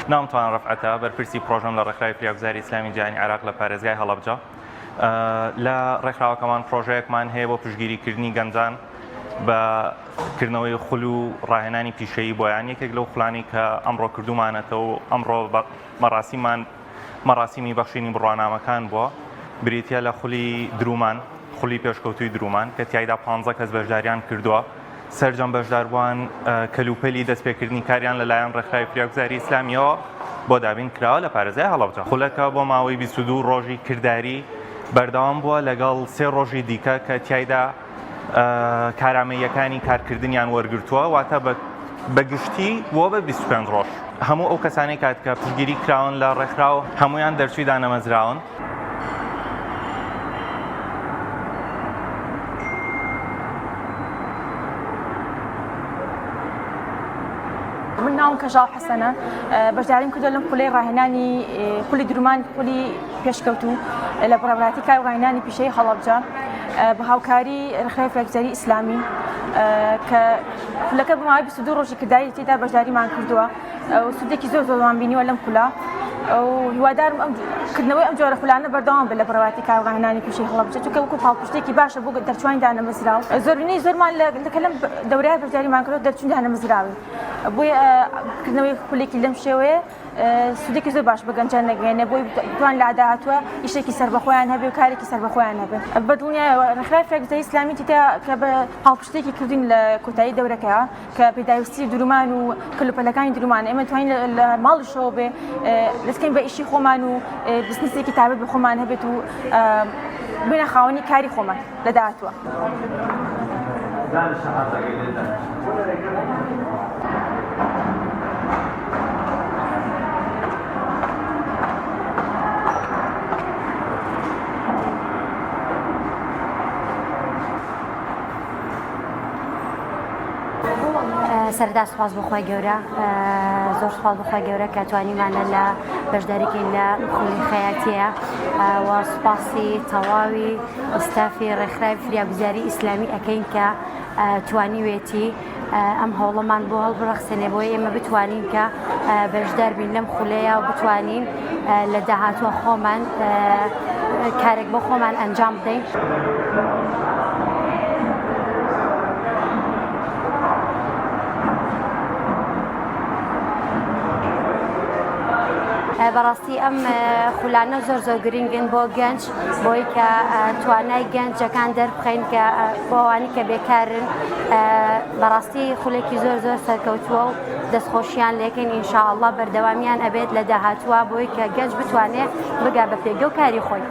نامتوان ڕەفعەتە بەرپرسی پرۆژەم لە ڕێکخراوی پیاوگوزاری ئیسلامی جیهانی عێراق لە پارێزگای هەڵەبجە. لە ڕێکخراوەکەمان پرۆژەیەکمان هەیە بۆ پشتگیریکردنی گەنجان بەکردنەوەی خول و ڕاهێنانی پیشەیی بۆیان. یەکێک لەو خوڵانی کە ئەمڕۆ کردومانەتەوە و ئەمڕۆ مەراسیمی بەخشینی بڕوانامەکان بووە بریتە لە خولی درومان، خولی پێشکەوتوی درومان کە تیایدا 15 کەس بەشداریان کردووە. سەرجەم بەشداربووان کەلوپەلی دەستپێکردنی کاریان لەلایەن ڕێکخراوی پیاوگوزاری ئیسلامیەوە بۆ دابین کراوە لە پارێزگای هەڵەبجە. خولەکە بۆ ماوەی 22 ڕۆژی کردداری بەردەوام بووە لەگەڵ 3 ڕۆژی دیکە کە تیایدا کارامەیەکانی کارکردنیان وەرگرتووە، واتە بەگشتی بۆ بە 25 ڕۆژ. هەموو ئەو کەسانی کات کە پشتگیری کراون لە ڕێکخراو هەمویان دەرچووی دانەمەزراون. من ناوم کەژاو حەسەنە، بەشداریم کردووە لەم خولەی ڕاهێنانی خولی درومان، خولی پێشکەوتوو لە بەڕێوەبەری کار ڕاهێنانی پیشەی هەڵەبجە بە هاوکاری ڕێکخراوی پیاوگوزاری ئیسلامی کە خولەکە بە ماوەی 22 ڕۆژی کردداری تێدا بەشداریمان کردووە و سوودێکی زۆرمان بینیوە لەم خولا و هیوادارم کردنەوەی ئەم جۆرە خولانە بەردەوام بێت لە بەڕێوەبەری کار ڕاهێنانی پیشەی هەڵەبجە، چونکە وەکو پاڵپشتێکی باشە بۆ دەرچوانی دانەمەزراو. زۆربەی زۆرمان لە لەم دەورەیە بەشداریمان کردووە دەرچوونی دانەمەزراوی، بۆیە کردنەوەی خولێکی لەم شێوەیە سوودێکی زۆر باش بە گەنجان نەگەێنێ، بۆی بتوان لە ئاداهاتووە ئیشێکی سەربەخۆیان هەبێ و کارێکی سەربەخۆیان هەبێ. بەدڵنیایە ڕێکخراوی پیاوگوزاری ئیسلامی تیا کە بە پاڵپشتێکی کردوین لە کۆتایی دەورەکەیە کە پێداویستی درومان و کەلوپەلەکانی درومان ئێمە توانین لە ماڵیشەوە بێ دەستکەین بە ئیشی خۆمان و بزنسێکی تابێت بە خۆمان هەبێت و بێنە خاوەنی کاری خۆمان لە داهاتوە. سەردا سوپاس بۆخوای گەورە، زۆر سوپاس بۆخوای گەورە کە توانیمانە لە بەشداریکەین لە خولی خەیاتیە و سوپاسی تەواوی ئستافی ڕێکخراوی پیاوگوزاری ئیسلامی ئەکەین کە توانیوێتی ئەم هەوڵەمان بۆ هەڵبڕەخسێنێ بۆی ئێمە بتوانین کە بەشدار بین لەم خولەیە و بتوانین لە داهاتوە خۆمان کارێک بۆ خۆمان ئەنجام بدەین. بەڕاستی ئەم خولانە زۆر گرنگن بۆ گەنج، بۆی کە توانای گەنجەکان دەربخەین کە بۆوانی کە بێکارن. بەڕاستی خولێکی زۆر سەرکەوتووە و دەستخۆشیان لێکەین ئینشاءالله بەردەوامیان ئەبێت لە داهاتوە بۆی کە گەنج بتوانێت بگا بە پێگە و کاری خۆی.